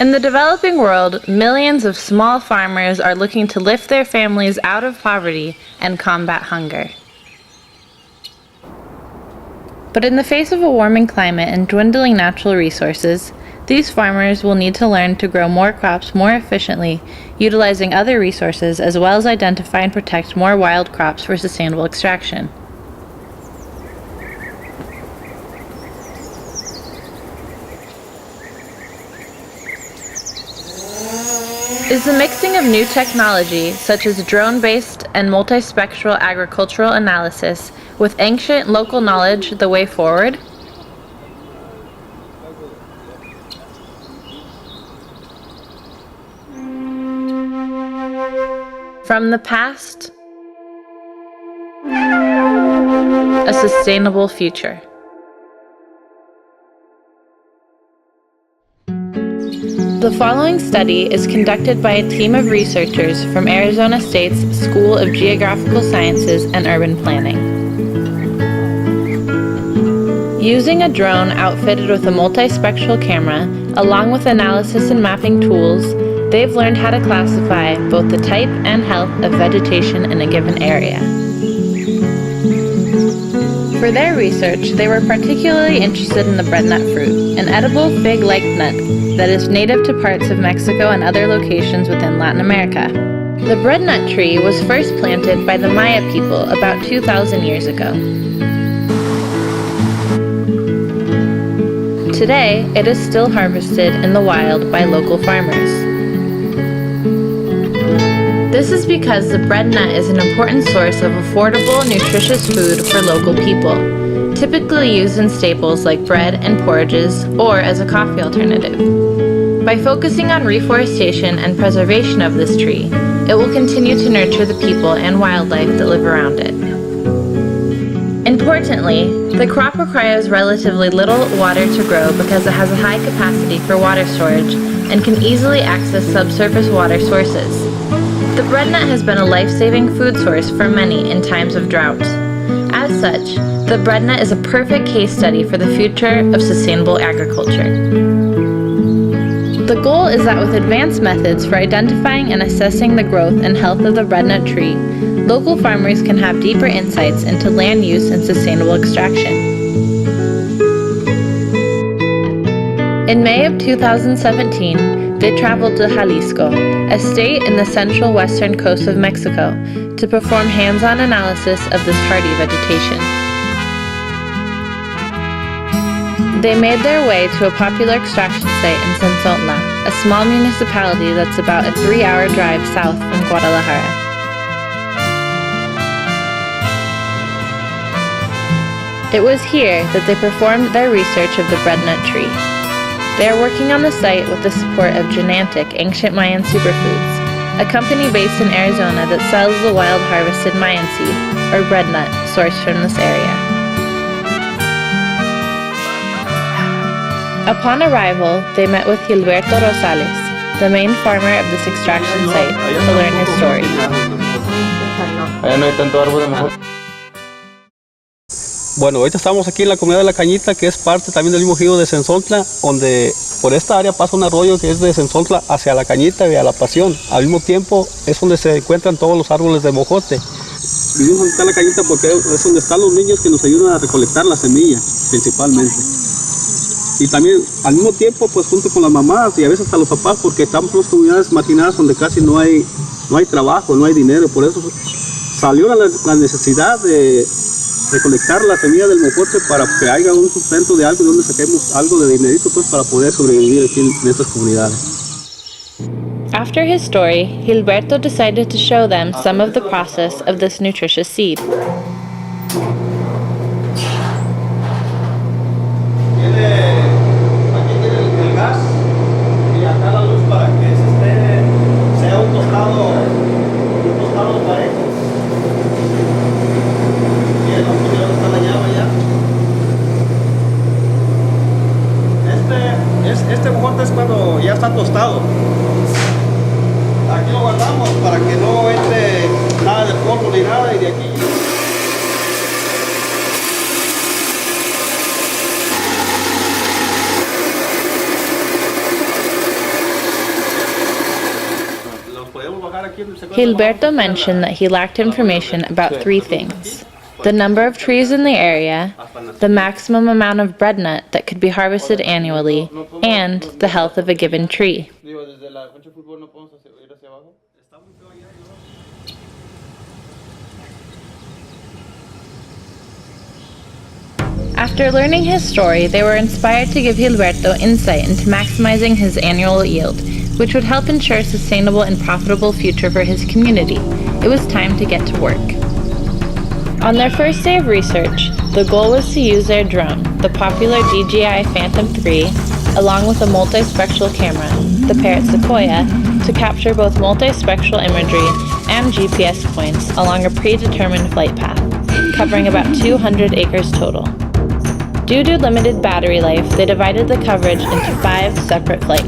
In the developing world, millions of small farmers are looking to lift their families out of poverty and combat hunger. But in the face of a warming climate and dwindling natural resources, these farmers will need to learn to grow more crops more efficiently, utilizing other resources, as well as identify and protect more wild crops for sustainable extraction. Is the mixing of new technology, such as drone-based and multispectral agricultural analysis, with ancient local knowledge the way forward? From the past, a sustainable future. The following study is conducted by a team of researchers from Arizona State's School of Geographical Sciences and Urban Planning. Using a drone outfitted with a multispectral camera, along with analysis and mapping tools, they've learned how to classify both the type and health of vegetation in a given area. For their research, they were particularly interested in the breadnut fruit, an edible fig-like nut that is native to parts of Mexico and other locations within Latin America. The breadnut tree was first planted by the Maya people about 2,000 years ago. Today, it is still harvested in the wild by local farmers. This is because the breadnut is an important source of affordable, nutritious food for local people, typically used in staples like bread and porridges or as a coffee alternative. By focusing on reforestation and preservation of this tree, it will continue to nurture the people and wildlife that live around it. Importantly, the crop requires relatively little water to grow because it has a high capacity for water storage and can easily access subsurface water sources. The breadnut has been a life-saving food source for many in times of drought. As such, the breadnut is a perfect case study for the future of sustainable agriculture. The goal is that with advanced methods for identifying and assessing the growth and health of the breadnut tree, local farmers can have deeper insights into land use and sustainable extraction. In May of 2017, they traveled to Jalisco, a state in the central western coast of Mexico, to perform hands-on analysis of this hardy vegetation. They made their way to a popular extraction site in Sensontla, a small municipality that's about a 3-hour drive south from Guadalajara. It was here that they performed their research of the breadnut tree. They are working on the site with the support of Genantic Ancient Mayan Superfoods, a company based in Arizona that sells the wild harvested Mayan seed, or breadnut, sourced from this area. Upon arrival, they met with Gilberto Rosales, the main farmer of this extraction site, to learn his story. Bueno, ahorita estamos aquí en la comunidad de La Cañita, que es parte también del mismo ejido de Sensontla, donde por esta área pasa un arroyo que es de Sensontla hacia La Cañita y a La Pasión. Al mismo tiempo es donde se encuentran todos los árboles de mojote. Vivimos donde está La Cañita porque es donde están los niños que nos ayudan a recolectar la semilla, principalmente. Y también al mismo tiempo, pues junto con las mamás y a veces hasta los papás, porque estamos en las comunidades marginadas donde casi no hay trabajo, no hay dinero. Por eso salió la necesidad de recolectar la semilla del mojote para que haya un sustento de algo, donde saquemos algo de dinerito pues para poder sobrevivir aquí en estas comunidades. After his story, Gilberto decided to show them some of the process of this nutritious seed. Aquí tiene el gas y acá la luz para que sea un tostado parejo. Este mojote es cuando ya está tostado. Aquí lo guardamos para que no entre nada de polvo ni nada, y de aquí. Gilberto mentioned that he lacked information about three things: the number of trees in the area, the maximum amount of breadnut that could be harvested annually, and the health of a given tree. After learning his story, they were inspired to give Gilberto insight into maximizing his annual yield, which would help ensure a sustainable and profitable future for his community. It was time to get to work. On their first day of research, the goal was to use their drone, the popular DJI Phantom 3, along with a multispectral camera, the Parrot Sequoia, to capture both multispectral imagery and GPS points along a predetermined flight path, covering about 200 acres total. Due to limited battery life, they divided the coverage into 5 separate flights.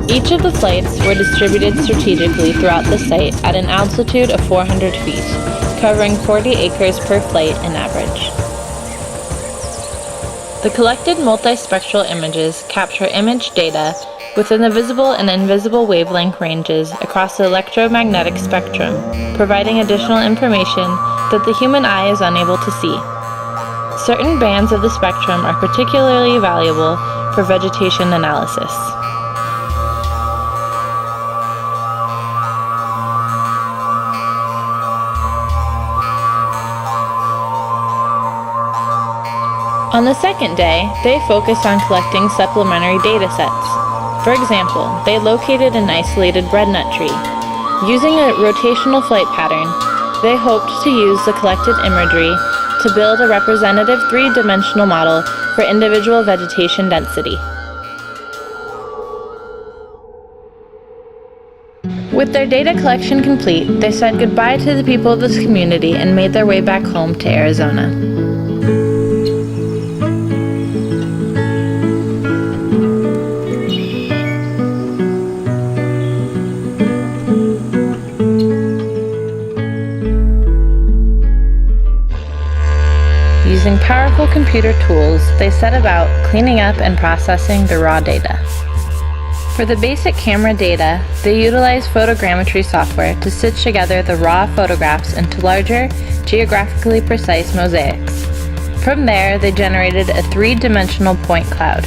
Each of the flights were distributed strategically throughout the site at an altitude of 400 feet, covering 40 acres per flight in average. The collected multispectral images capture image data within the visible and invisible wavelength ranges across the electromagnetic spectrum, providing additional information that the human eye is unable to see. Certain bands of the spectrum are particularly valuable for vegetation analysis. On the second day, they focused on collecting supplementary data sets. For example, they located an isolated breadnut tree. Using a rotational flight pattern, they hoped to use the collected imagery to build a representative three-dimensional model for individual vegetation density. With their data collection complete, they said goodbye to the people of this community and made their way back home to Arizona. Using powerful computer tools, they set about cleaning up and processing the raw data. For the basic camera data, they utilized photogrammetry software to stitch together the raw photographs into larger, geographically precise mosaics. From there, they generated a three-dimensional point cloud.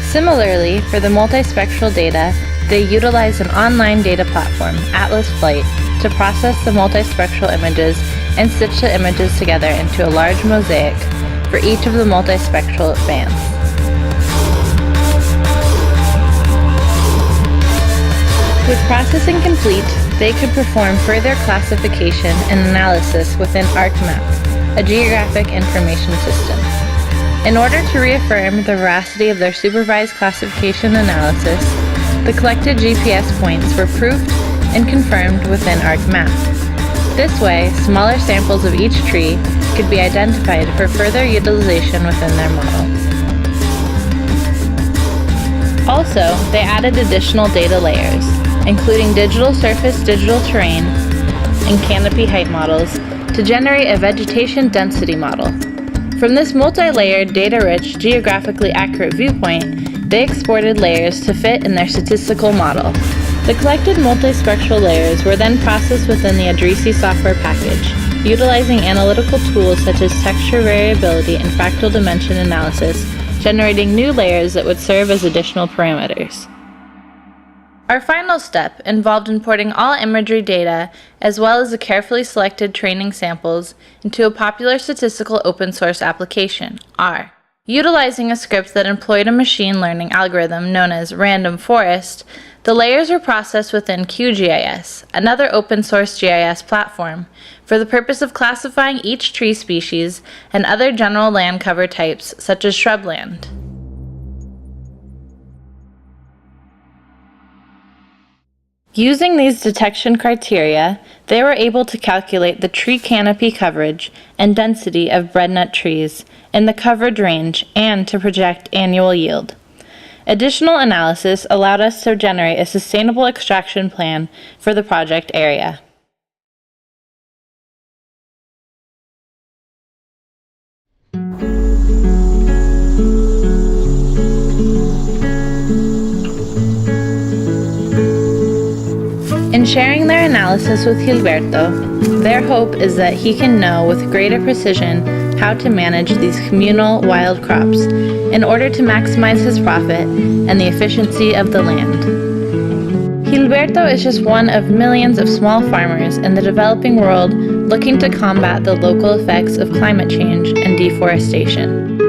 Similarly, for the multispectral data, they utilized an online data platform, Atlas Flight, to process the multispectral images and stitch the images together into a large mosaic for each of the multispectral bands. With processing complete, they could perform further classification and analysis within ArcMap, a geographic information system. In order to reaffirm the veracity of their supervised classification analysis, the collected GPS points were proofed and confirmed within ArcMap. This way, smaller samples of each tree could be identified for further utilization within their model. Also, they added additional data layers, including digital surface, digital terrain, and canopy height models to generate a vegetation density model. From this multi-layered, data-rich, geographically accurate viewpoint, they exported layers to fit in their statistical model. The collected multispectral layers were then processed within the Adrisi software package, utilizing analytical tools such as texture variability and fractal dimension analysis, generating new layers that would serve as additional parameters. Our final step involved importing all imagery data as well as the carefully selected training samples into a popular statistical open source application, R. Utilizing a script that employed a machine learning algorithm known as Random Forest, the layers were processed within QGIS, another open source GIS platform, for the purpose of classifying each tree species and other general land cover types such as shrubland. Using these detection criteria, they were able to calculate the tree canopy coverage and density of breadnut trees in the coverage range and to project annual yield. Additional analysis allowed us to generate a sustainable extraction plan for the project area. In sharing their analysis with Gilberto, their hope is that he can know with greater precision how to manage these communal wild crops in order to maximize his profit and the efficiency of the land. Gilberto is just one of millions of small farmers in the developing world looking to combat the local effects of climate change and deforestation.